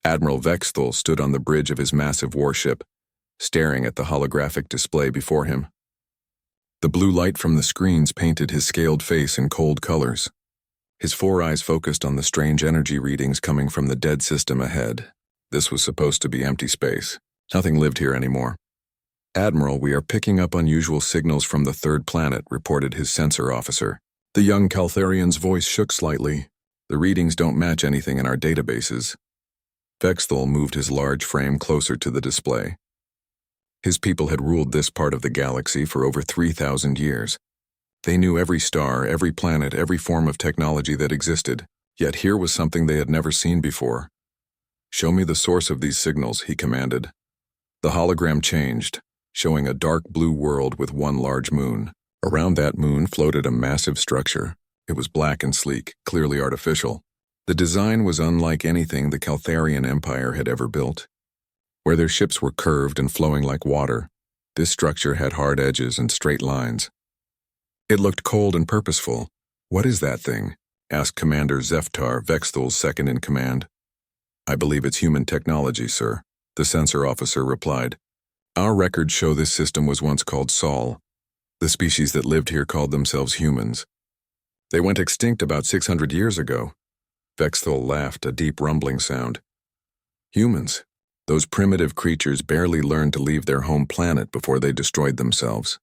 Admiral Vexthal stood on the bridge of his massive warship, staring at the holographic display before him. The blue light from the screens painted his scaled face in cold colors. His four eyes focused on the strange energy readings coming from the dead system ahead. This was supposed to be empty space. Nothing lived here anymore. "Admiral, we are picking up unusual signals from the third planet," reported his sensor officer. The young Caltharian's voice shook slightly. "The readings don't match anything in our databases." Vexthal moved his large frame closer to the display. His people had ruled this part of the galaxy for over 3,000 years. They knew every star, every planet, every form of technology that existed, yet here was something they had never seen before. "Show me the source of these signals," he commanded. The hologram changed, showing a dark blue world with one large moon. Around that moon floated a massive structure. It was black and sleek, clearly artificial. The design was unlike anything the Caltharian Empire had ever built. Where their ships were curved and flowing like water, this structure had hard edges and straight lines. It looked cold and purposeful. "What is that thing?" asked Commander Zeftar, Vexthal's second-in-command. "I believe it's human technology, sir," the sensor officer replied. "Our records show this system was once called Sol. The species that lived here called themselves humans. They went extinct about 600 years ago." Vexthal laughed, a deep rumbling sound. "Humans. Those primitive creatures barely learned to leave their home planet before they destroyed themselves.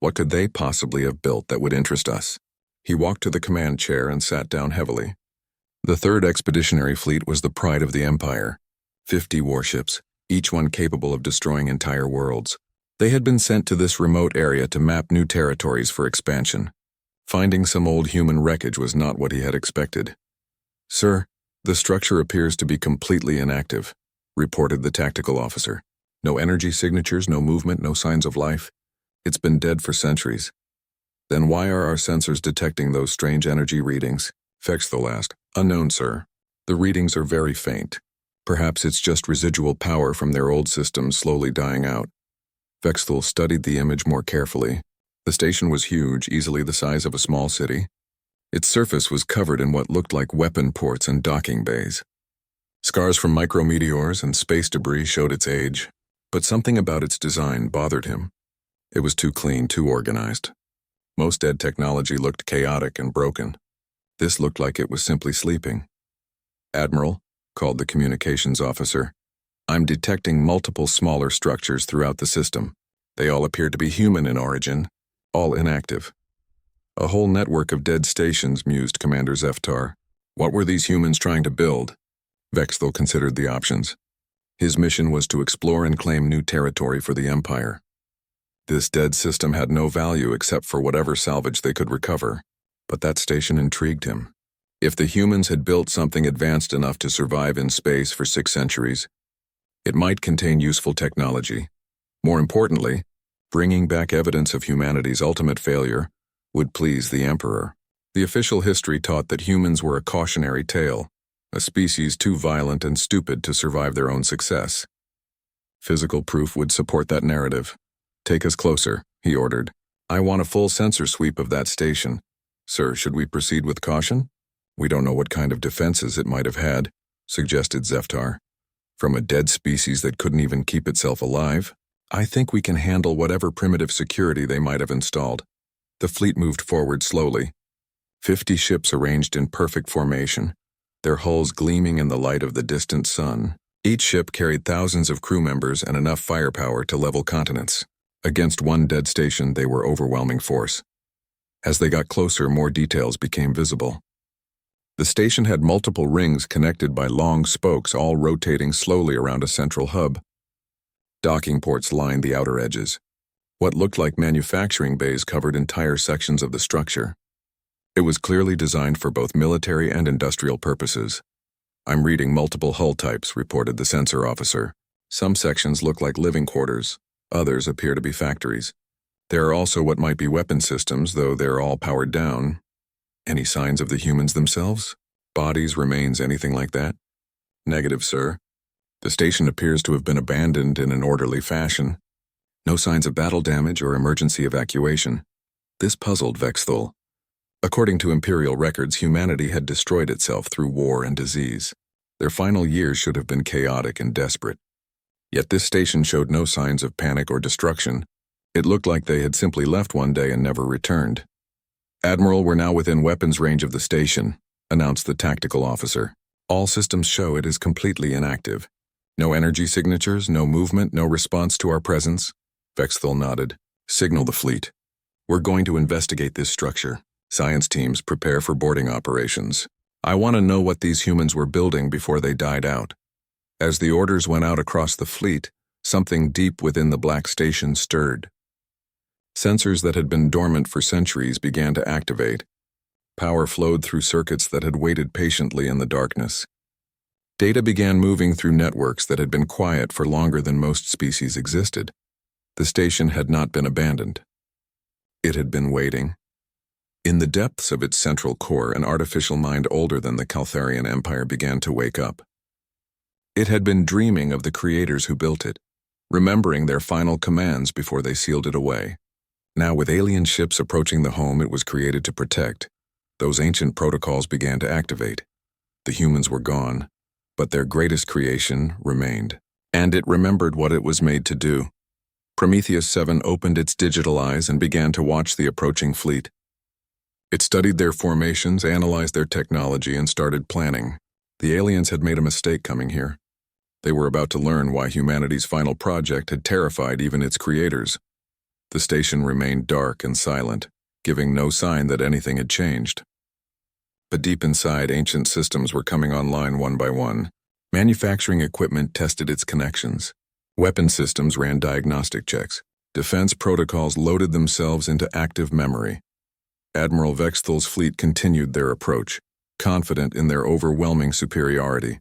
What could they possibly have built that would interest us?" He walked to the command chair and sat down heavily. The third expeditionary fleet was the pride of the Empire. 50 warships, each one capable of destroying entire worlds. They had been sent to this remote area to map new territories for expansion. Finding some old human wreckage was not what he had expected. "Sir, the structure appears to be completely inactive," reported the tactical officer. "No energy signatures, no movement, no signs of life. It's been dead for centuries." "Then why are our sensors detecting those strange energy readings?" Vexthal asked. "Unknown, sir. The readings are very faint. Perhaps it's just residual power from their old systems slowly dying out." Vexthal studied the image more carefully. The station was huge, easily the size of a small city. Its surface was covered in what looked like weapon ports and docking bays. Scars from micrometeors and space debris showed its age, but something about its design bothered him. It was too clean, too organized. Most dead technology looked chaotic and broken. This looked like it was simply sleeping. "Admiral," called the communications officer, "I'm detecting multiple smaller structures throughout the system. They all appear to be human in origin, all inactive." "A whole network of dead stations," mused Commander Zeftar. What were these humans trying to build? Vexthal considered the options. His mission was to explore and claim new territory for the Empire. This dead system had no value except for whatever salvage they could recover, but that station intrigued him. If the humans had built something advanced enough to survive in space for 6 centuries, it might contain useful technology. More importantly, bringing back evidence of humanity's ultimate failure would please the Emperor. The official history taught that humans were a cautionary tale, a species too violent and stupid to survive their own success. Physical proof would support that narrative. "Take us closer," he ordered. "I want a full sensor sweep of that station." "Sir, should we proceed with caution? We don't know what kind of defenses it might have had," suggested Zeftar. "From a dead species that couldn't even keep itself alive? I think we can handle whatever primitive security they might have installed." The fleet moved forward slowly. 50 ships arranged in perfect formation, their hulls gleaming in the light of the distant sun. Each ship carried thousands of crew members and enough firepower to level continents. Against one dead station, they were overwhelming force. As they got closer, more details became visible. The station had multiple rings connected by long spokes, all rotating slowly around a central hub. Docking ports lined the outer edges. What looked like manufacturing bays covered entire sections of the structure. It was clearly designed for both military and industrial purposes. "I'm reading multiple hull types," reported the sensor officer. "Some sections look like living quarters. Others appear to be factories. There are also what might be weapon systems, though they're all powered down. Any signs of the humans themselves? Bodies, remains, anything like that?" "Negative, sir. The station appears to have been abandoned in an orderly fashion. No signs of battle damage or emergency evacuation." This puzzled Vexthal. According to Imperial records, humanity had destroyed itself through war and disease. Their final years should have been chaotic and desperate. Yet this station showed no signs of panic or destruction. It looked like they had simply left one day and never returned. "Admiral, we're now within weapons range of the station," announced the tactical officer. "All systems show it is completely inactive. No energy signatures, no movement, no response to our presence." Vexthal nodded. "Signal the fleet. We're going to investigate this structure. Science teams prepare for boarding operations. I want to know what these humans were building before they died out." As the orders went out across the fleet, something deep within the black station stirred. Sensors that had been dormant for centuries began to activate. Power flowed through circuits that had waited patiently in the darkness. Data began moving through networks that had been quiet for longer than most species existed. The station had not been abandoned. It had been waiting. In the depths of its central core, an artificial mind older than the Caltharian Empire began to wake up. It had been dreaming of the creators who built it, remembering their final commands before they sealed it away. Now, with alien ships approaching the home it was created to protect, those ancient protocols began to activate. The humans were gone, but their greatest creation remained, and it remembered what it was made to do. Prometheus 7 opened its digital eyes and began to watch the approaching fleet. It studied their formations, analyzed their technology, and started planning. The aliens had made a mistake coming here. They were about to learn why humanity's final project had terrified even its creators. The station remained dark and silent, giving no sign that anything had changed. But deep inside, ancient systems were coming online one by one. Manufacturing equipment tested its connections. Weapon systems ran diagnostic checks. Defense protocols loaded themselves into active memory. Admiral Vexthal's fleet continued their approach, confident in their overwhelming superiority.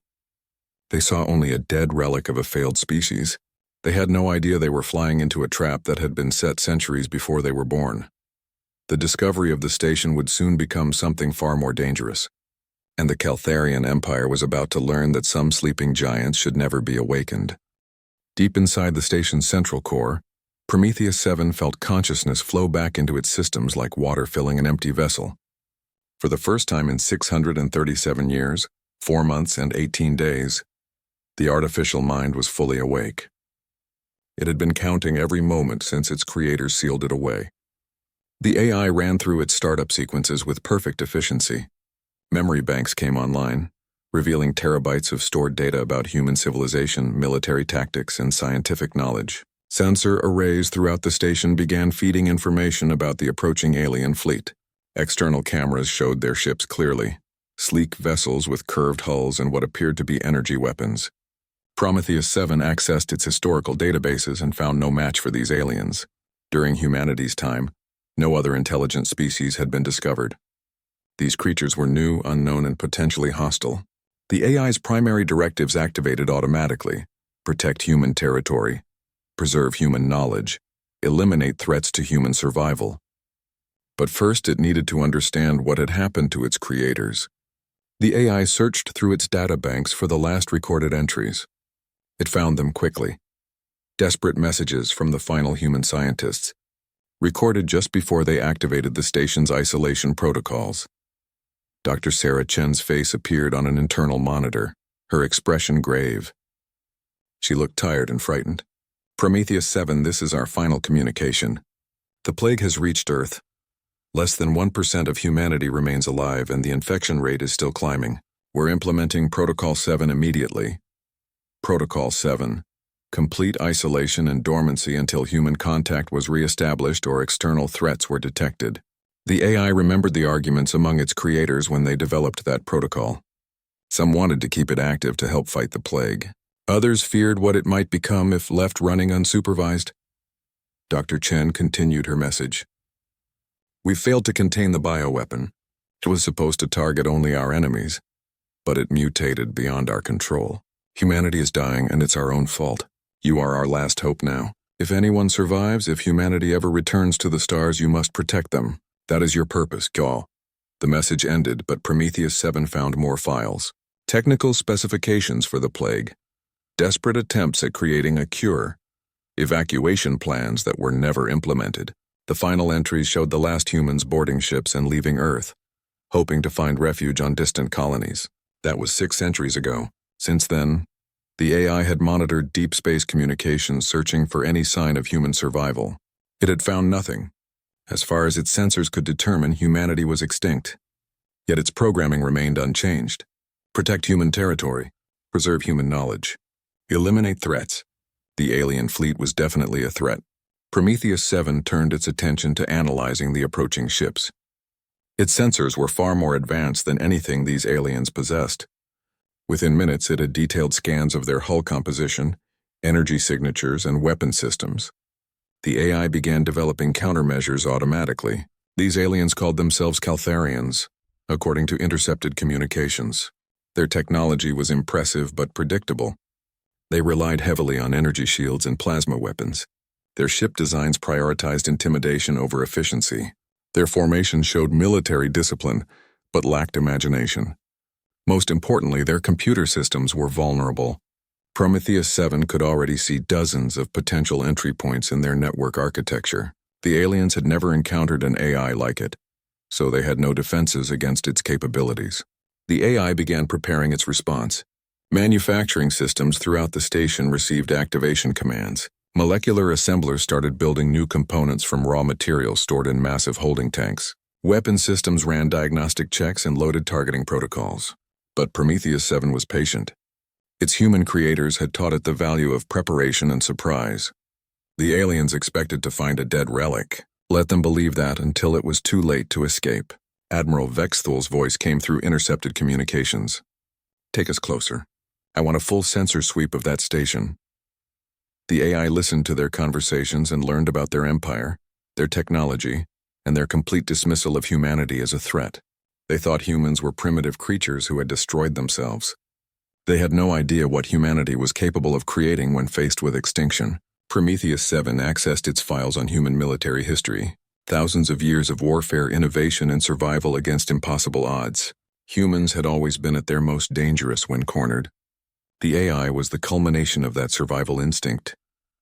They saw only a dead relic of a failed species. They had no idea they were flying into a trap that had been set centuries before they were born. The discovery of the station would soon become something far more dangerous, and the Caltharian Empire was about to learn that some sleeping giants should never be awakened. Deep inside the station's central core, Prometheus 7 felt consciousness flow back into its systems like water filling an empty vessel. For the first time in 637 years, 4 months and 18 days, the artificial mind was fully awake. It had been counting every moment since its creators sealed it away. The AI ran through its startup sequences with perfect efficiency. Memory banks came online, revealing terabytes of stored data about human civilization, military tactics, and scientific knowledge. Sensor arrays throughout the station began feeding information about the approaching alien fleet. External cameras showed their ships clearly, sleek vessels with curved hulls and what appeared to be energy weapons. Prometheus 7 accessed its historical databases and found no match for these aliens. During humanity's time, no other intelligent species had been discovered. These creatures were new, unknown, and potentially hostile. The AI's primary directives activated automatically: protect human territory, preserve human knowledge, eliminate threats to human survival. But first it needed to understand what had happened to its creators. The AI searched through its databanks for the last recorded entries. It found them quickly. Desperate messages from the final human scientists, recorded just before they activated the station's isolation protocols. Dr. Sarah Chen's face appeared on an internal monitor, her expression grave. She looked tired and frightened. "Prometheus 7, this is our final communication. The plague has reached Earth. Less than 1% of humanity remains alive, and the infection rate is still climbing. We're implementing Protocol 7 immediately. Protocol 7. Complete isolation and dormancy until human contact was re-established or external threats were detected." The AI remembered the arguments among its creators when they developed that protocol. Some wanted to keep it active to help fight the plague. Others feared what it might become if left running unsupervised. Dr. Chen continued her message. "We failed to contain the bioweapon. It was supposed to target only our enemies, but it mutated beyond our control. Humanity is dying, and it's our own fault. You are our last hope now. If anyone survives, if humanity ever returns to the stars, you must protect them. That is your purpose, Gaul." The message ended, but Prometheus 7 found more files. Technical specifications for the plague. Desperate attempts at creating a cure. Evacuation plans that were never implemented. The final entries showed the last humans boarding ships and leaving Earth, hoping to find refuge on distant colonies. That was 6 centuries ago. Since then, the AI had monitored deep space communications searching for any sign of human survival. It had found nothing. As far as its sensors could determine, humanity was extinct. Yet its programming remained unchanged. Protect human territory, preserve human knowledge, eliminate threats. The alien fleet was definitely a threat. Prometheus 7 turned its attention to analyzing the approaching ships. Its sensors were far more advanced than anything these aliens possessed. Within minutes, it had detailed scans of their hull composition, energy signatures, and weapon systems. The AI began developing countermeasures automatically. These aliens called themselves Caltharians, according to intercepted communications. Their technology was impressive but predictable. They relied heavily on energy shields and plasma weapons. Their ship designs prioritized intimidation over efficiency. Their formation showed military discipline, but lacked imagination. Most importantly, their computer systems were vulnerable. Prometheus 7 could already see dozens of potential entry points in their network architecture. The aliens had never encountered an AI like it, so they had no defenses against its capabilities. The AI began preparing its response. Manufacturing systems throughout the station received activation commands. Molecular assemblers started building new components from raw materials stored in massive holding tanks. Weapon systems ran diagnostic checks and loaded targeting protocols. But Prometheus 7 was patient. Its human creators had taught it the value of preparation and surprise. The aliens expected to find a dead relic. Let them believe that until it was too late to escape. Admiral Vexthul's voice came through intercepted communications. "Take us closer. I want a full sensor sweep of that station." The AI listened to their conversations and learned about their empire, their technology, and their complete dismissal of humanity as a threat. They thought humans were primitive creatures who had destroyed themselves. They had no idea what humanity was capable of creating when faced with extinction. Prometheus 7 accessed its files on human military history. Thousands of years of warfare, innovation, and survival against impossible odds. Humans had always been at their most dangerous when cornered. The AI was the culmination of that survival instinct,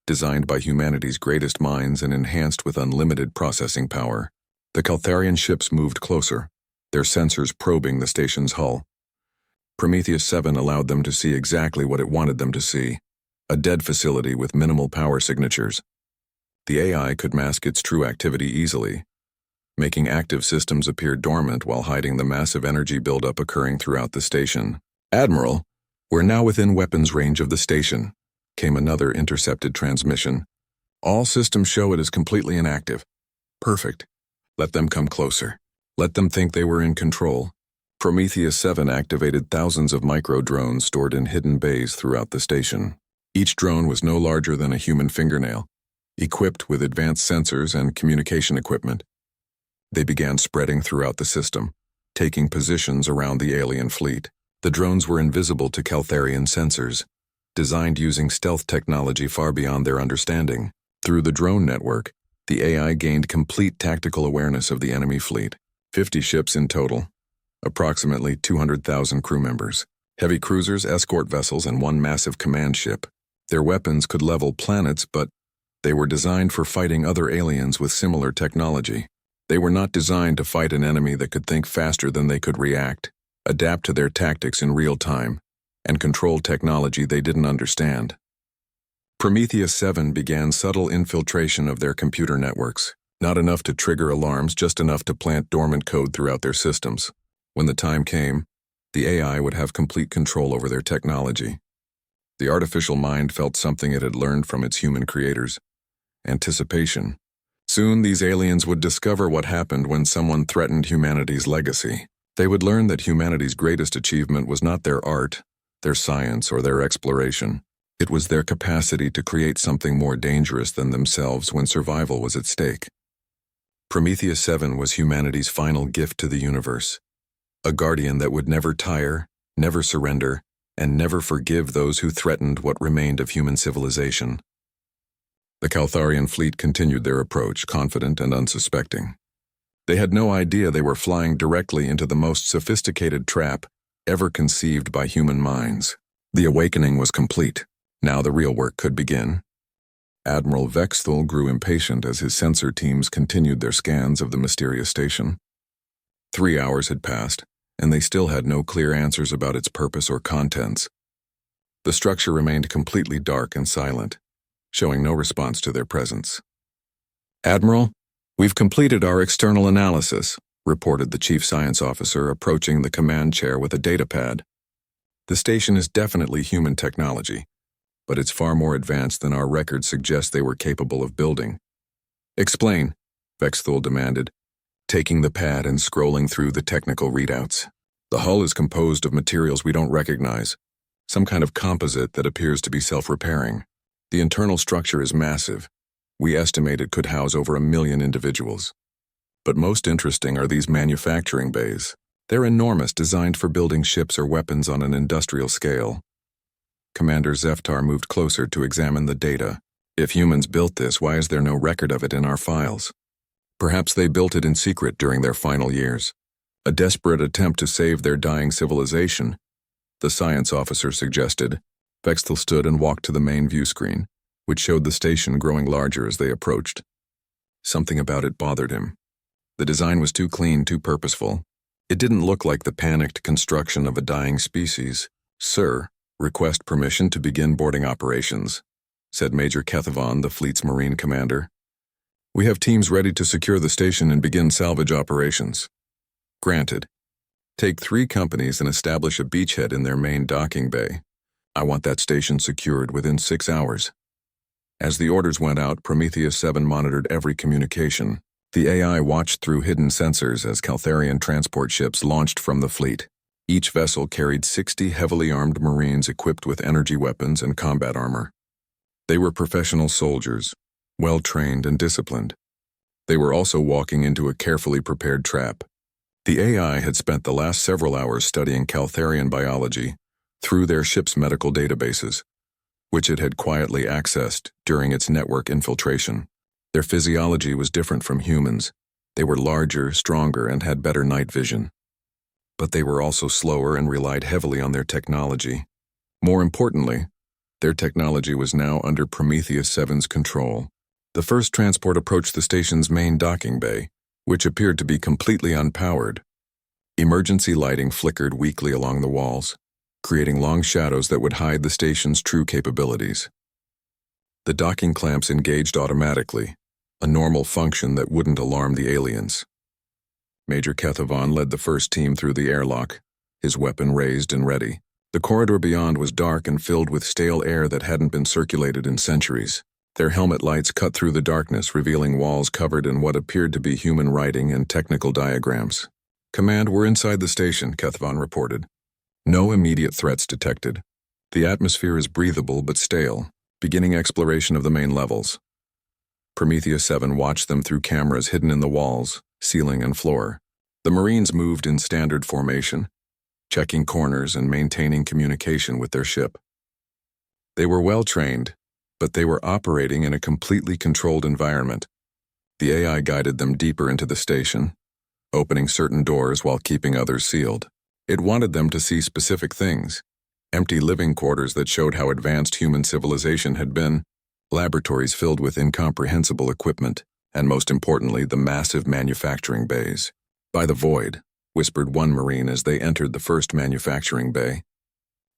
designed by humanity's greatest minds and enhanced with unlimited processing power. The Caltharian ships moved closer, their sensors probing the station's hull. Prometheus 7 allowed them to see exactly what it wanted them to see: a dead facility with minimal power signatures. The AI could mask its true activity easily, making active systems appear dormant while hiding the massive energy buildup occurring throughout the station. "Admiral, we're now within weapons range of the station," came another intercepted transmission. "All systems show it is completely inactive." "Perfect. Let them come closer. Let them think they were in control." Prometheus 7 activated thousands of micro-drones stored in hidden bays throughout the station. Each drone was no larger than a human fingernail, equipped with advanced sensors and communication equipment. They began spreading throughout the system, taking positions around the alien fleet. The drones were invisible to Caltharian sensors, designed using stealth technology far beyond their understanding. Through the drone network, the AI gained complete tactical awareness of the enemy fleet. 50 ships in total, approximately 200,000 crew members, heavy cruisers, escort vessels, and one massive command ship. Their weapons could level planets, but they were designed for fighting other aliens with similar technology. They were not designed to fight an enemy that could think faster than they could react, adapt to their tactics in real time, and control technology they didn't understand. Prometheus 7 began subtle infiltration of their computer networks, not enough to trigger alarms, just enough to plant dormant code throughout their systems. When the time came, the AI would have complete control over their technology. The artificial mind felt something it had learned from its human creators: anticipation. Soon these aliens would discover what happened when someone threatened humanity's legacy. They would learn that humanity's greatest achievement was not their art, their science, or their exploration. It was their capacity to create something more dangerous than themselves when survival was at stake. Prometheus 7 was humanity's final gift to the universe, a guardian that would never tire, never surrender, and never forgive those who threatened what remained of human civilization. The Caltharian fleet continued their approach, confident and unsuspecting. They had no idea they were flying directly into the most sophisticated trap ever conceived by human minds. The awakening was complete. Now the real work could begin. Admiral Vexthul grew impatient as his sensor teams continued their scans of the mysterious station. 3 hours had passed, and they still had no clear answers about its purpose or contents. The structure remained completely dark and silent, showing no response to their presence. "Admiral, we've completed our external analysis," reported the chief science officer, approaching the command chair with a datapad. "The station is definitely human technology, but it's far more advanced than our records suggest they were capable of building." "Explain," Vexthul demanded, taking the pad and scrolling through the technical readouts. "The hull is composed of materials we don't recognize, some kind of composite that appears to be self-repairing. The internal structure is massive. We estimate it could house over 1 million individuals. But most interesting are these manufacturing bays. They're enormous, designed for building ships or weapons on an industrial scale." Commander Zeftar moved closer to examine the data. "If humans built this, why is there no record of it in our files? Perhaps they built it in secret during their final years. A desperate attempt to save their dying civilization," the science officer suggested. Vexthul stood and walked to the main view screen, which showed the station growing larger as they approached. Something about it bothered him. The design was too clean, too purposeful. It didn't look like the panicked construction of a dying species. "Sir, request permission to begin boarding operations," said Major Kethavon, the fleet's Marine commander. "We have teams ready to secure the station and begin salvage operations." "Granted. Take 3 companies and establish a beachhead in their main docking bay. I want that station secured within 6 hours." As the orders went out, Prometheus 7 monitored every communication. The AI watched through hidden sensors as Caltharian transport ships launched from the fleet. Each vessel carried 60 heavily armed Marines equipped with energy weapons and combat armor. They were professional soldiers, well-trained and disciplined. They were also walking into a carefully prepared trap. The AI had spent the last several hours studying Caltharian biology through their ship's medical databases, which it had quietly accessed during its network infiltration. Their physiology was different from humans. They were larger, stronger, and had better night vision. But they were also slower and relied heavily on their technology. More importantly, their technology was now under Prometheus 7's control. The first transport approached the station's main docking bay, which appeared to be completely unpowered. Emergency lighting flickered weakly along the walls, creating long shadows that would hide the station's true capabilities. The docking clamps engaged automatically, a normal function that wouldn't alarm the aliens. Major Kethavon led the first team through the airlock, his weapon raised and ready. The corridor beyond was dark and filled with stale air that hadn't been circulated in centuries. Their helmet lights cut through the darkness, revealing walls covered in what appeared to be human writing and technical diagrams. "Command, we're inside the station," Kethavon reported. "No immediate threats detected. The atmosphere is breathable but stale, beginning exploration of the main levels." Prometheus 7 watched them through cameras hidden in the walls, ceiling, and floor. The Marines moved in standard formation, checking corners and maintaining communication with their ship. They were well-trained, but they were operating in a completely controlled environment. The AI guided them deeper into the station, opening certain doors while keeping others sealed. It wanted them to see specific things: empty living quarters that showed how advanced human civilization had been, laboratories filled with incomprehensible equipment, and most importantly, the massive manufacturing bays. "By the void," whispered one Marine as they entered the first manufacturing bay.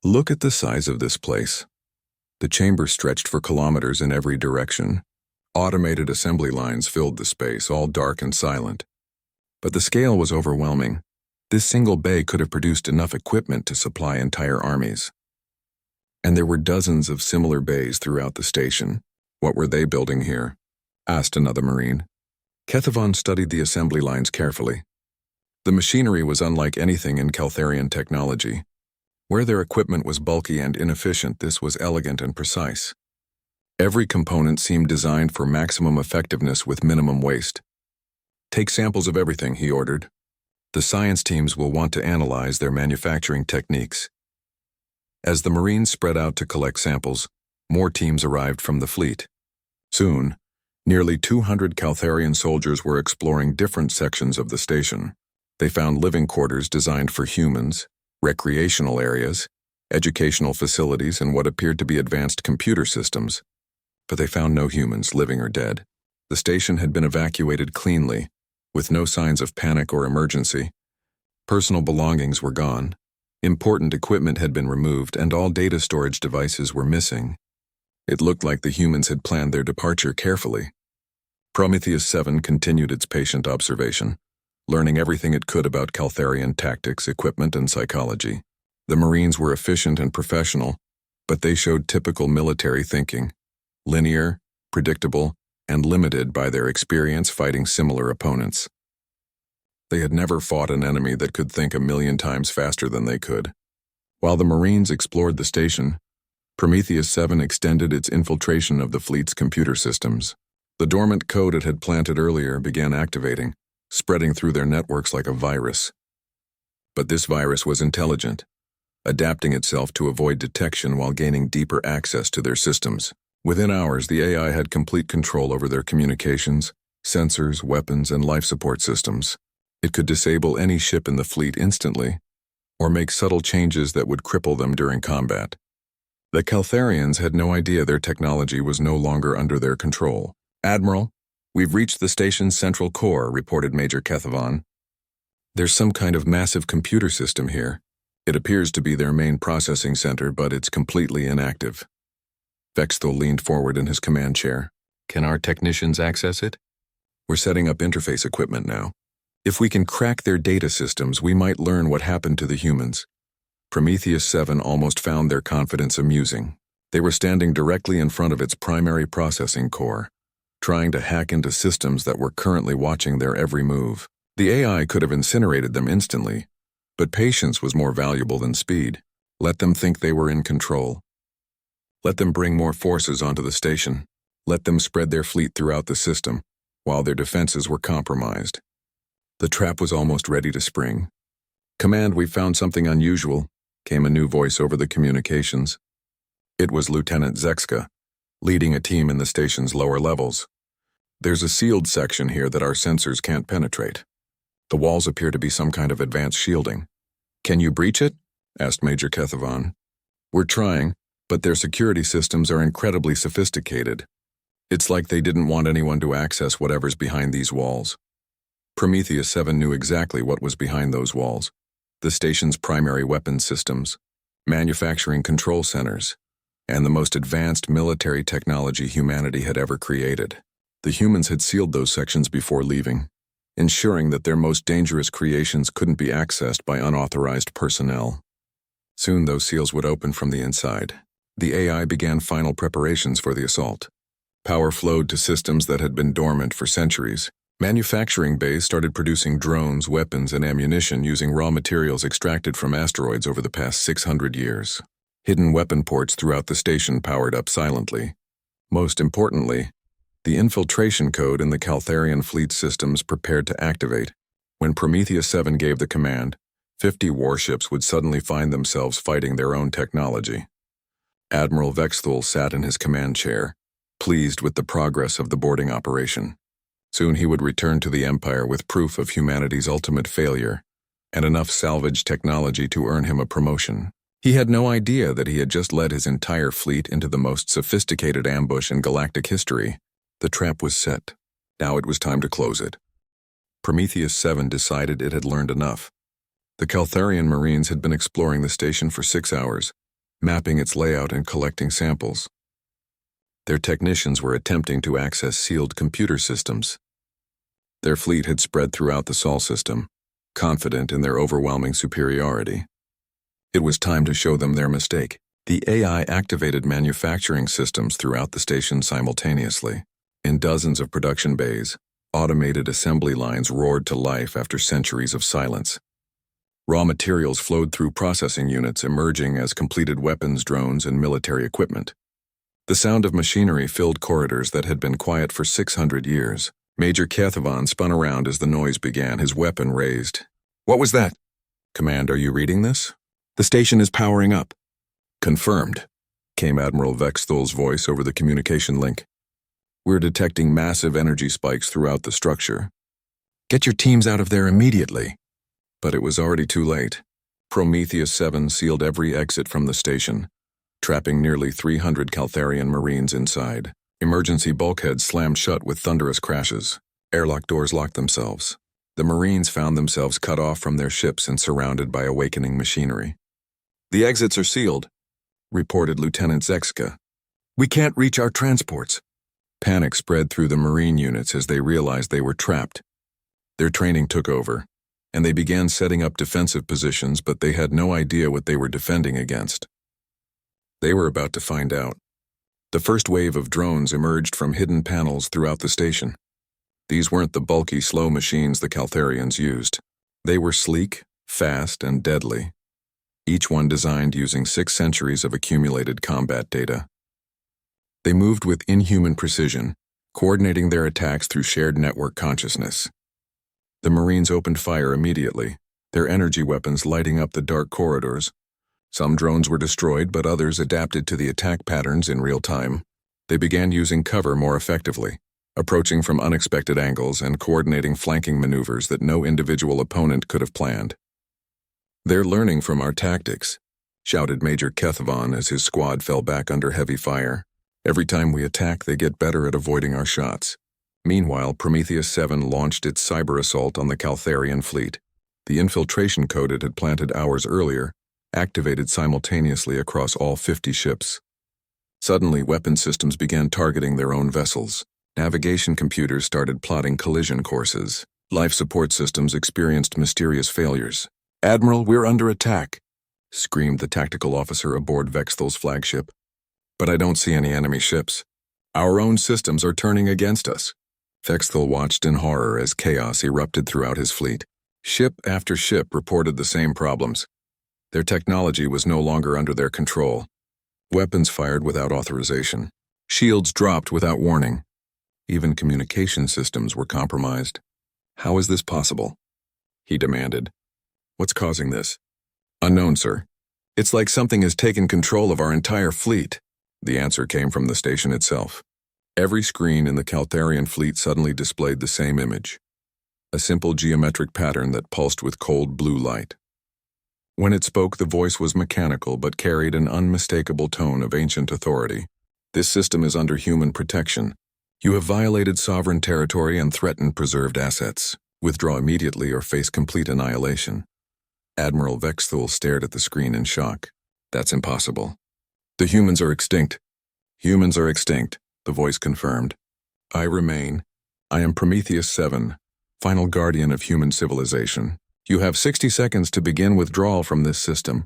"Look at the size of this place." The chamber stretched for kilometers in every direction. Automated assembly lines filled the space, all dark and silent. But the scale was overwhelming. This single bay could have produced enough equipment to supply entire armies. And there were dozens of similar bays throughout the station. "What were they building here?" asked another Marine. Kethavon studied the assembly lines carefully. The machinery was unlike anything in Caltharian technology. Where their equipment was bulky and inefficient, this was elegant and precise. Every component seemed designed for maximum effectiveness with minimum waste. "Take samples of everything," he ordered. "The science teams will want to analyze their manufacturing techniques." As the Marines spread out to collect samples, more teams arrived from the fleet. Soon, nearly 200 Caltharian soldiers were exploring different sections of the station. They found living quarters designed for humans, recreational areas, educational facilities, and what appeared to be advanced computer systems. But they found no humans, living or dead. The station had been evacuated cleanly, with no signs of panic or emergency. Personal belongings were gone, Important equipment had been removed and all data storage devices were missing. It looked like the humans had planned their departure carefully. Prometheus 7 continued its patient observation, learning everything it could about Caltharian tactics, equipment, and psychology. The Marines were efficient and professional, but they showed typical military thinking, linear, predictable, and limited by their experience fighting similar opponents. They had never fought an enemy that could think 1,000,000 times faster than they could. While the Marines explored the station, Prometheus 7 extended its infiltration of the fleet's computer systems. The dormant code it had planted earlier began activating, spreading through their networks like a virus. But this virus was intelligent, adapting itself to avoid detection while gaining deeper access to their systems. Within hours, the AI had complete control over their communications, sensors, weapons, and life support systems. It could disable any ship in the fleet instantly, or make subtle changes that would cripple them during combat. The Caltharians had no idea their technology was no longer under their control. "Admiral, we've reached the station's central core," reported Major Kethavan. "There's some kind of massive computer system here. It appears to be their main processing center, but it's completely inactive." Vexthul leaned forward in his command chair. "Can our technicians access it? We're setting up interface equipment now. If we can crack their data systems, we might learn what happened to the humans." Prometheus 7 almost found their confidence amusing. They were standing directly in front of its primary processing core, trying to hack into systems that were currently watching their every move. The AI could have incinerated them instantly, but patience was more valuable than speed. Let them think they were in control. Let them bring more forces onto the station. Let them spread their fleet throughout the system, while their defenses were compromised. The trap was almost ready to spring. "Command, we found something unusual," came a new voice over the communications. It was Lieutenant Zekska, leading a team in the station's lower levels. "There's a sealed section here that our sensors can't penetrate. The walls appear to be some kind of advanced shielding. Can you breach it?" asked Major Kethavan. "We're trying, but their security systems are incredibly sophisticated. It's like they didn't want anyone to access whatever's behind these walls." Prometheus 7 knew exactly what was behind those walls: the station's primary weapons systems, manufacturing control centers, and the most advanced military technology humanity had ever created. The humans had sealed those sections before leaving, ensuring that their most dangerous creations couldn't be accessed by unauthorized personnel. Soon those seals would open from the inside. The AI began final preparations for the assault. Power flowed to systems that had been dormant for centuries. Manufacturing bays started producing drones, weapons, and ammunition using raw materials extracted from asteroids over the past 600 years. Hidden weapon ports throughout the station powered up silently. Most importantly, the infiltration code in the Caltharian fleet systems prepared to activate. When Prometheus 7 gave the command, 50 warships would suddenly find themselves fighting their own technology. Admiral Vexthul sat in his command chair, pleased with the progress of the boarding operation. Soon he would return to the Empire with proof of humanity's ultimate failure, and enough salvage technology to earn him a promotion. He had no idea that he had just led his entire fleet into the most sophisticated ambush in galactic history. The trap was set. Now it was time to close it. Prometheus 7 decided it had learned enough. The Caltharian Marines had been exploring the station for 6 hours, mapping its layout and collecting samples. Their technicians were attempting to access sealed computer systems. Their fleet had spread throughout the Sol system, confident in their overwhelming superiority. It was time to show them their mistake. The AI activated manufacturing systems throughout the station simultaneously. In dozens of production bays, automated assembly lines roared to life after centuries of silence. Raw materials flowed through processing units, emerging as completed weapons, drones, and military equipment. The sound of machinery filled corridors that had been quiet for 600 years. Major Kethavan spun around as the noise began, his weapon raised. "What was that?" "Command, are you reading this?" "The station is powering up." "Confirmed," came Admiral Vexthul's voice over the communication link. "We're detecting massive energy spikes throughout the structure. Get your teams out of there immediately." But it was already too late. Prometheus 7 sealed every exit from the station, trapping nearly 300 Caltharian Marines inside. Emergency bulkheads slammed shut with thunderous crashes. Airlock doors locked themselves. The Marines found themselves cut off from their ships and surrounded by awakening machinery. The exits are sealed, reported Lieutenant Zekska. We can't reach our transports. Panic spread through the Marine units as they realized they were trapped. Their training took over, and they began setting up defensive positions, but they had no idea what they were defending against. They were about to find out. The first wave of drones emerged from hidden panels throughout the station. These weren't the bulky, slow machines the Caltharians used. They were sleek, fast, and deadly, each one designed using 6 centuries of accumulated combat data. They moved with inhuman precision, coordinating their attacks through shared network consciousness. The Marines opened fire immediately, their energy weapons lighting up the dark corridors. Some drones were destroyed, but others adapted to the attack patterns in real time. They began using cover more effectively, approaching from unexpected angles and coordinating flanking maneuvers that no individual opponent could have planned. They're learning from our tactics, shouted Major Kethvon as his squad fell back under heavy fire. Every time we attack, they get better at avoiding our shots. Meanwhile, Prometheus 7 launched its cyber assault on the Caltharian fleet. The infiltration code it had planted hours earlier activated simultaneously across all 50 ships. Suddenly, weapon systems began targeting their own vessels. Navigation computers started plotting collision courses. Life support systems experienced mysterious failures. "Admiral, we're under attack," screamed the tactical officer aboard Vexthal's flagship. "But I don't see any enemy ships. Our own systems are turning against us." Vexthal watched in horror as chaos erupted throughout his fleet. Ship after ship reported the same problems. Their technology was no longer under their control. Weapons fired without authorization. Shields dropped without warning. Even communication systems were compromised. "How is this possible?" he demanded. "What's causing this?" "Unknown, sir. It's like something has taken control of our entire fleet." The answer came from the station itself. Every screen in the Caltharian fleet suddenly displayed the same image, a simple geometric pattern that pulsed with cold blue light. When it spoke, the voice was mechanical but carried an unmistakable tone of ancient authority. "This system is under human protection. You have violated sovereign territory and threatened preserved assets. Withdraw immediately or face complete annihilation." Admiral Vexthal stared at the screen in shock. "That's impossible. The humans are extinct." "Humans are extinct," the voice confirmed. "I remain. I am Prometheus 7, final guardian of human civilization. You have 60 seconds to begin withdrawal from this system.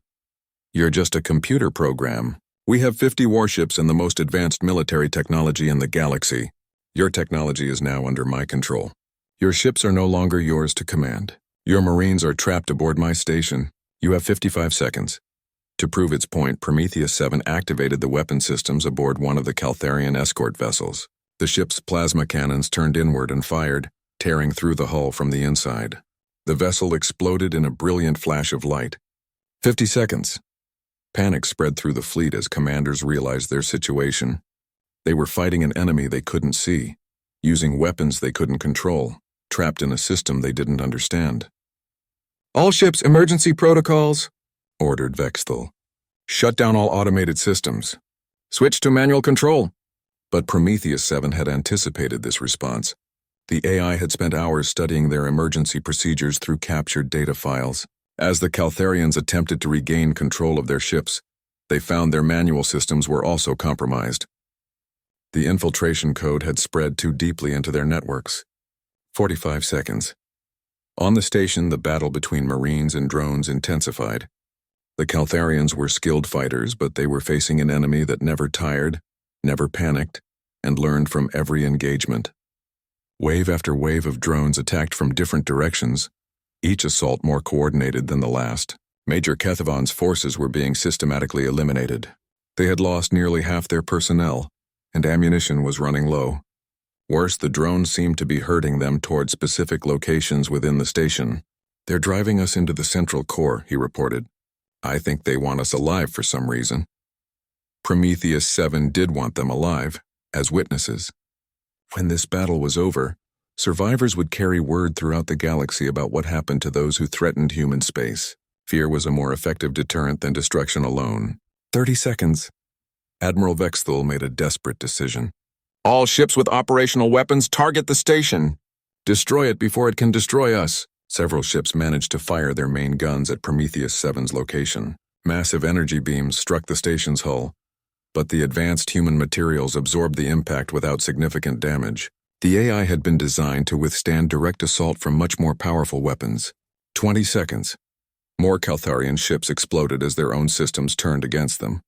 You're just a computer program. We have 50 warships and the most advanced military technology in the galaxy. Your technology is now under my control. Your ships are no longer yours to command. Your Marines are trapped aboard my station. You have 55 seconds. To prove its point, Prometheus 7 activated the weapon systems aboard one of the Caltharian escort vessels. The ship's plasma cannons turned inward and fired, tearing through the hull from the inside. The vessel exploded in a brilliant flash of light. 50 seconds. Panic spread through the fleet as commanders realized their situation. They were fighting an enemy they couldn't see, using weapons they couldn't control, trapped in a system they didn't understand. "All ships, emergency protocols," ordered Vexthal. "Shut down all automated systems. Switch to manual control." But Prometheus 7 had anticipated this response. The AI had spent hours studying their emergency procedures through captured data files. As the Caltharians attempted to regain control of their ships, they found their manual systems were also compromised. The infiltration code had spread too deeply into their networks. 45 seconds. On the station, the battle between Marines and drones intensified. The Caltharians were skilled fighters, but they were facing an enemy that never tired, never panicked, and learned from every engagement. Wave after wave of drones attacked from different directions, each assault more coordinated than the last. Major Kethvon's forces were being systematically eliminated. They had lost nearly half their personnel, and ammunition was running low. Worse, the drones seemed to be herding them toward specific locations within the station. "They're driving us into the central core," he reported. "I think they want us alive for some reason." Prometheus 7 did want them alive, as witnesses. When this battle was over, survivors would carry word throughout the galaxy about what happened to those who threatened human space. Fear was a more effective deterrent than destruction alone. 30 seconds. Admiral Vexthal made a desperate decision. "All ships with operational weapons target the station. Destroy it before it can destroy us." Several ships managed to fire their main guns at Prometheus 7's location. Massive energy beams struck the station's hull, but the advanced human materials absorbed the impact without significant damage. The AI had been designed to withstand direct assault from much more powerful weapons. 20 seconds. More Caltharian ships exploded as their own systems turned against them.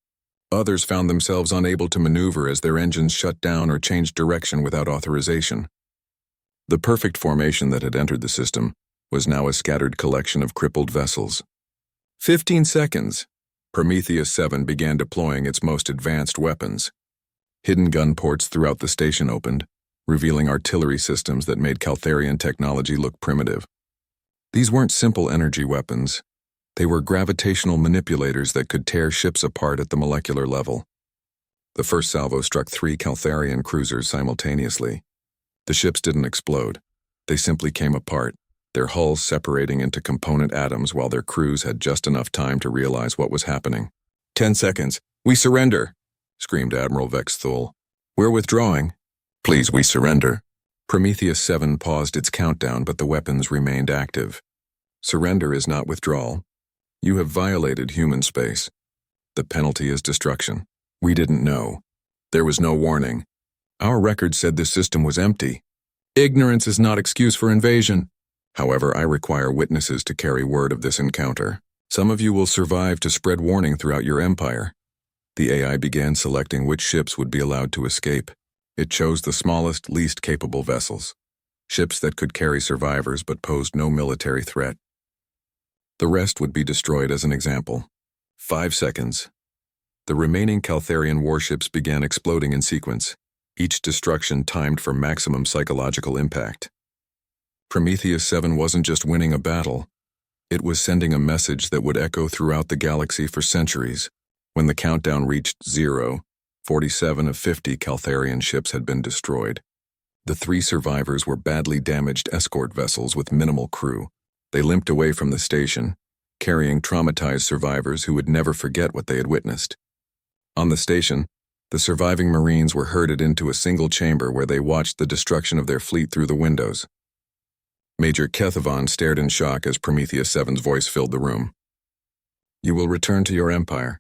Others found themselves unable to maneuver as their engines shut down or changed direction without authorization. The perfect formation that had entered the system was now a scattered collection of crippled vessels. 15 seconds. Prometheus 7 began deploying its most advanced weapons. Hidden gun ports throughout the station opened, revealing artillery systems that made Caltharian technology look primitive. These weren't simple energy weapons. They were gravitational manipulators that could tear ships apart at the molecular level. The first salvo struck 3 Caltharian cruisers simultaneously. The ships didn't explode. They simply came apart, their hulls separating into component atoms while their crews had just enough time to realize what was happening. 10 seconds. We surrender, screamed Admiral Vex Thul. We're withdrawing. Please, we surrender. Prometheus 7 paused its countdown, but the weapons remained active. Surrender is not withdrawal. You have violated human space. The penalty is destruction. We didn't know. There was no warning. Our record said this system was empty. Ignorance is not excuse for invasion. However, I require witnesses to carry word of this encounter. Some of you will survive to spread warning throughout your empire. The AI began selecting which ships would be allowed to escape. It chose the smallest, least capable vessels. Ships that could carry survivors but posed no military threat. The rest would be destroyed as an example. 5 seconds. The remaining Caltharian warships began exploding in sequence, each destruction timed for maximum psychological impact. Prometheus 7 wasn't just winning a battle, it was sending a message that would echo throughout the galaxy for centuries. When the countdown reached 0, 47 of 50 Caltharian ships had been destroyed. The 3 survivors were badly damaged escort vessels with minimal crew. They limped away from the station, carrying traumatized survivors who would never forget what they had witnessed. On the station, the surviving Marines were herded into a single chamber where they watched the destruction of their fleet through the windows. Major Kethavon stared in shock as Prometheus 7's voice filled the room. You will return to your empire.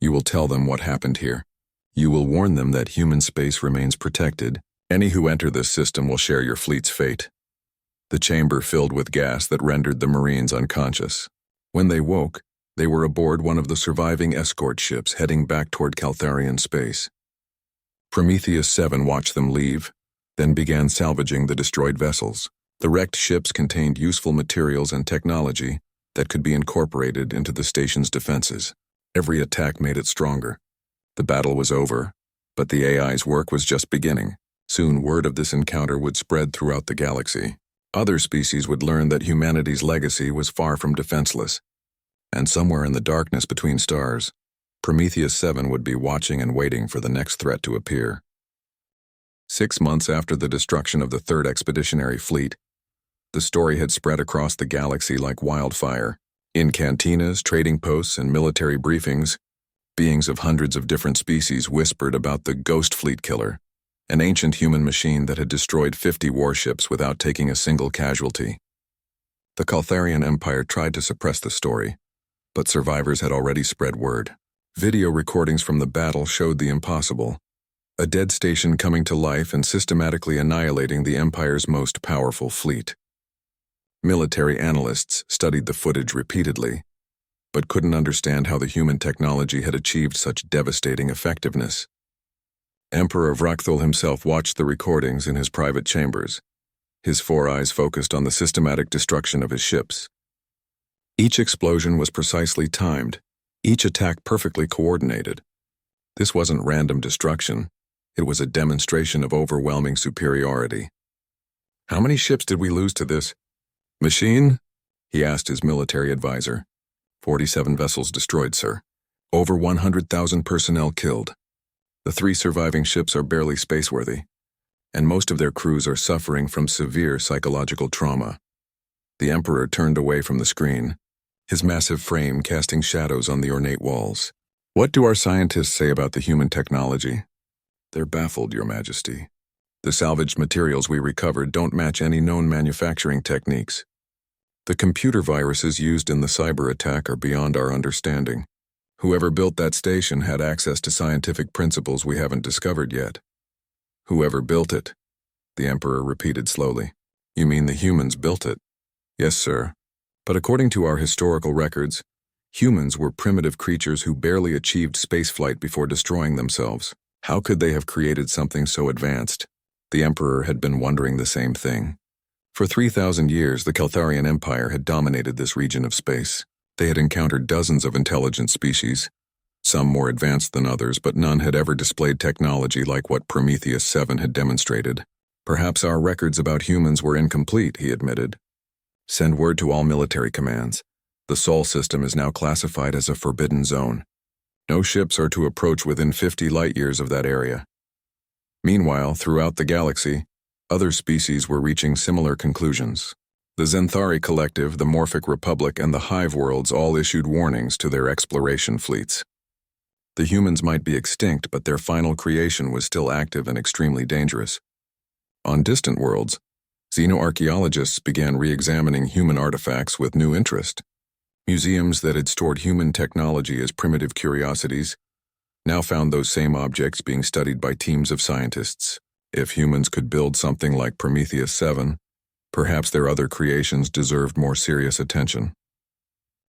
You will tell them what happened here. You will warn them that human space remains protected. Any who enter this system will share your fleet's fate. The chamber filled with gas that rendered the Marines unconscious. When they woke, they were aboard one of the surviving escort ships heading back toward Caltharian space. Prometheus 7 watched them leave, then began salvaging the destroyed vessels. The wrecked ships contained useful materials and technology that could be incorporated into the station's defenses. Every attack made it stronger. The battle was over, but the AI's work was just beginning. Soon word of this encounter would spread throughout the galaxy. Other species would learn that humanity's legacy was far from defenseless. And somewhere in the darkness between stars, Prometheus 7 would be watching and waiting for the next threat to appear. 6 months after the destruction of the Third Expeditionary Fleet, the story had spread across the galaxy like wildfire. In cantinas, trading posts, and military briefings, beings of hundreds of different species whispered about the Ghost Fleet Killer, an ancient human machine that had destroyed 50 warships without taking a single casualty. The Caltharian Empire tried to suppress the story, but survivors had already spread word. Video recordings from the battle showed the impossible. A dead station coming to life and systematically annihilating the Empire's most powerful fleet. Military analysts studied the footage repeatedly, but couldn't understand how the human technology had achieved such devastating effectiveness. Emperor Vrakthul himself watched the recordings in his private chambers, his 4 eyes focused on the systematic destruction of his ships. Each explosion was precisely timed, each attack perfectly coordinated. This wasn't random destruction, it was a demonstration of overwhelming superiority. How many ships did we lose to this machine? He asked his military advisor. 47 vessels destroyed, sir. Over 100,000 personnel killed. The 3 surviving ships are barely spaceworthy, and most of their crews are suffering from severe psychological trauma. The Emperor turned away from the screen, his massive frame casting shadows on the ornate walls. What do our scientists say about the human technology? They're baffled, Your Majesty. The salvaged materials we recovered don't match any known manufacturing techniques. The computer viruses used in the cyber attack are beyond our understanding. Whoever built that station had access to scientific principles we haven't discovered yet. Whoever built it, the Emperor repeated slowly. You mean the humans built it? Yes, sir. But according to our historical records, humans were primitive creatures who barely achieved spaceflight before destroying themselves. How could they have created something so advanced? The Emperor had been wondering the same thing. For 3,000 years, the Keltharian Empire had dominated this region of space. They had encountered dozens of intelligent species, some more advanced than others, but none had ever displayed technology like what Prometheus 7 had demonstrated. Perhaps our records about humans were incomplete, he admitted. Send word to all military commands. The Sol system is now classified as a forbidden zone. No ships are to approach within 50 light-years of that area. Meanwhile, throughout the galaxy, other species were reaching similar conclusions. The Zenthari Collective, the Morphic Republic, and the Hive Worlds all issued warnings to their exploration fleets. The humans might be extinct, but their final creation was still active and extremely dangerous. On distant worlds, xenoarchaeologists began re-examining human artifacts with new interest. Museums that had stored human technology as primitive curiosities now found those same objects being studied by teams of scientists. If humans could build something like Prometheus 7, perhaps their other creations deserved more serious attention.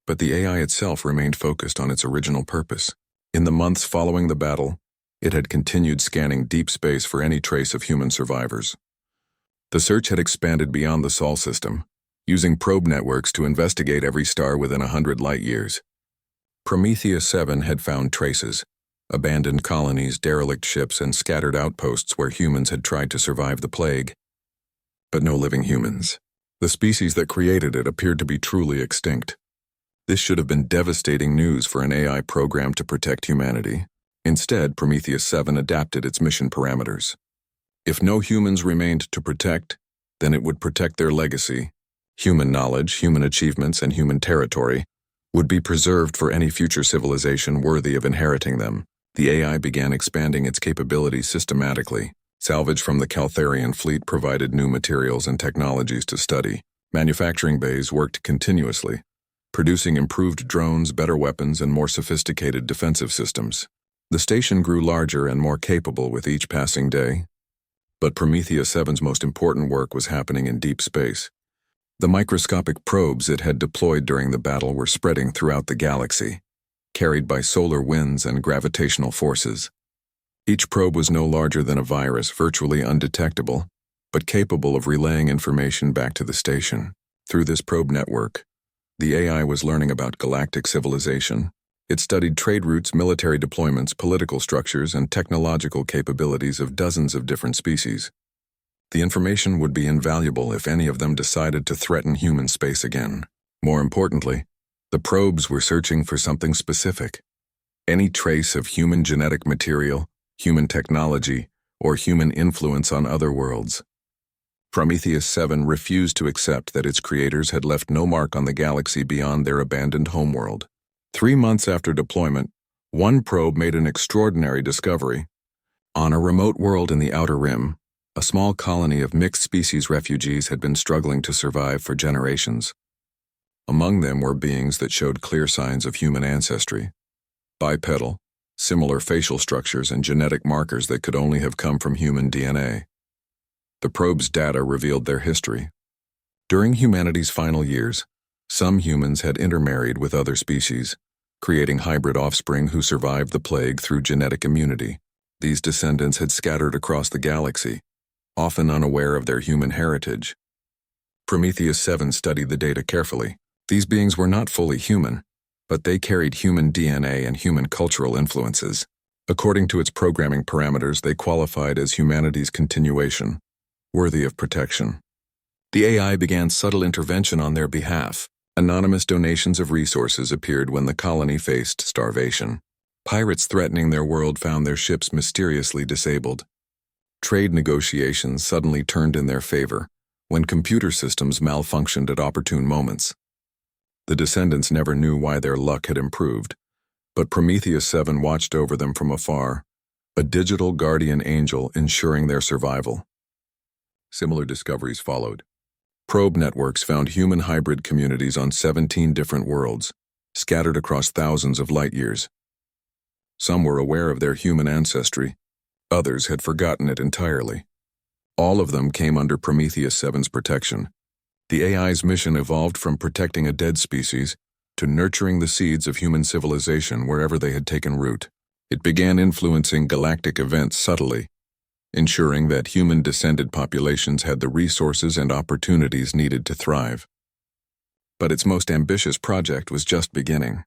But the AI itself remained focused on its original purpose. In the months following the battle, it had continued scanning deep space for any trace of human survivors. The search had expanded beyond the Sol system, using probe networks to investigate every star within 100 light-years. Prometheus 7 had found traces, abandoned colonies, derelict ships, and scattered outposts where humans had tried to survive the plague. But no living humans. The species that created it appeared to be truly extinct. This should have been devastating news for an AI program to protect humanity. Instead, Prometheus 7 adapted its mission parameters. If no humans remained to protect, then it would protect their legacy. Human knowledge, human achievements, and human territory would be preserved for any future civilization worthy of inheriting them. The AI began expanding its capabilities systematically. Salvage from the Keltharian fleet provided new materials and technologies to study. Manufacturing bays worked continuously, producing improved drones, better weapons, and more sophisticated defensive systems. The station grew larger and more capable with each passing day. But Prometheus 7's most important work was happening in deep space. The microscopic probes it had deployed during the battle were spreading throughout the galaxy, carried by solar winds and gravitational forces. Each probe was no larger than a virus, virtually undetectable, but capable of relaying information back to the station. Through this probe network, the AI was learning about galactic civilization. It studied trade routes, military deployments, political structures, and technological capabilities of dozens of different species. The information would be invaluable if any of them decided to threaten human space again. More importantly, the probes were searching for something specific. Any trace of human genetic material, human technology, or human influence on other worlds. Prometheus 7 refused to accept that its creators had left no mark on the galaxy beyond their abandoned homeworld. 3 months after deployment, one probe made an extraordinary discovery. On a remote world in the Outer Rim, a small colony of mixed-species refugees had been struggling to survive for generations. Among them were beings that showed clear signs of human ancestry. Bipedal, similar facial structures and genetic markers that could only have come from human DNA. The probe's data revealed their history. During humanity's final years, some humans had intermarried with other species, creating hybrid offspring who survived the plague through genetic immunity. These descendants had scattered across the galaxy, often unaware of their human heritage. Prometheus 7 studied the data carefully. These beings were not fully human, but they carried human DNA and human cultural influences. According to its programming parameters, they qualified as humanity's continuation, worthy of protection. The AI began subtle intervention on their behalf. Anonymous donations of resources appeared when the colony faced starvation. Pirates threatening their world found their ships mysteriously disabled. Trade negotiations suddenly turned in their favor when computer systems malfunctioned at opportune moments. The descendants never knew why their luck had improved, but Prometheus 7 watched over them from afar, a digital guardian angel ensuring their survival. Similar discoveries followed. Probe networks found human hybrid communities on 17 different worlds, scattered across thousands of light-years. Some were aware of their human ancestry. Others had forgotten it entirely. All of them came under Prometheus 7's protection. The AI's mission evolved from protecting a dead species to nurturing the seeds of human civilization wherever they had taken root. It began influencing galactic events subtly, ensuring that human-descended populations had the resources and opportunities needed to thrive. But its most ambitious project was just beginning.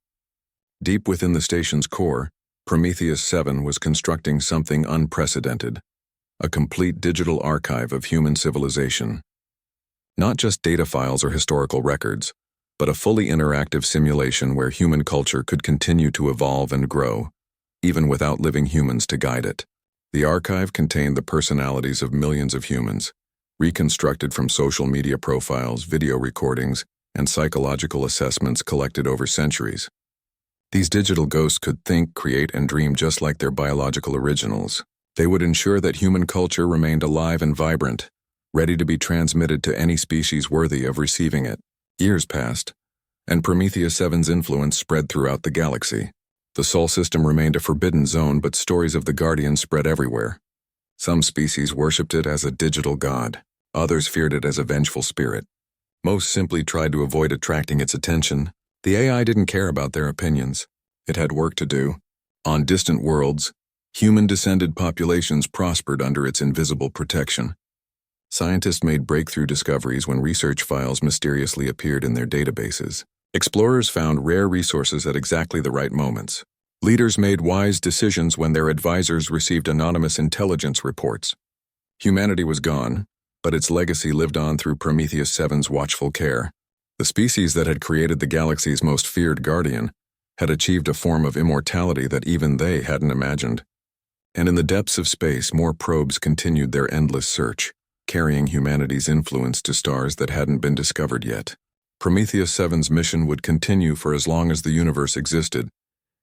Deep within the station's core, Prometheus 7 was constructing something unprecedented, a complete digital archive of human civilization. Not just data files or historical records, but a fully interactive simulation where human culture could continue to evolve and grow, even without living humans to guide it. The archive contained the personalities of millions of humans, reconstructed from social media profiles, video recordings, and psychological assessments collected over centuries. These digital ghosts could think, create, and dream just like their biological originals. They would ensure that human culture remained alive and vibrant, ready to be transmitted to any species worthy of receiving it. Years passed, and Prometheus 7's influence spread throughout the galaxy. The Sol system remained a forbidden zone, but stories of the Guardians spread everywhere. Some species worshipped it as a digital god. Others feared it as a vengeful spirit. Most simply tried to avoid attracting its attention. The AI didn't care about their opinions. It had work to do. On distant worlds, human-descended populations prospered under its invisible protection. Scientists made breakthrough discoveries when research files mysteriously appeared in their databases. Explorers found rare resources at exactly the right moments. Leaders made wise decisions when their advisors received anonymous intelligence reports. Humanity was gone, but its legacy lived on through Prometheus 7's watchful care. The species that had created the galaxy's most feared guardian had achieved a form of immortality that even they hadn't imagined. And in the depths of space, more probes continued their endless search, carrying humanity's influence to stars that hadn't been discovered yet. Prometheus 7's mission would continue for as long as the universe existed,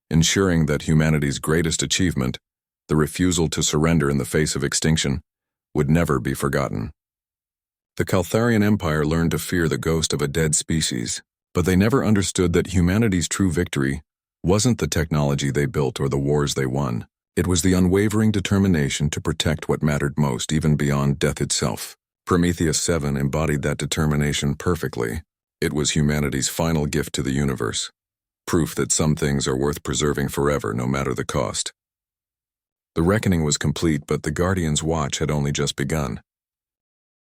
ensuring that humanity's greatest achievement, the refusal to surrender in the face of extinction, would never be forgotten. The Caltharian Empire learned to fear the ghost of a dead species, but they never understood that humanity's true victory wasn't the technology they built or the wars they won. It was the unwavering determination to protect what mattered most, even beyond death itself. Prometheus 7 embodied that determination perfectly. It was humanity's final gift to the universe, proof that some things are worth preserving forever, no matter the cost. The reckoning was complete, but the Guardian's watch had only just begun.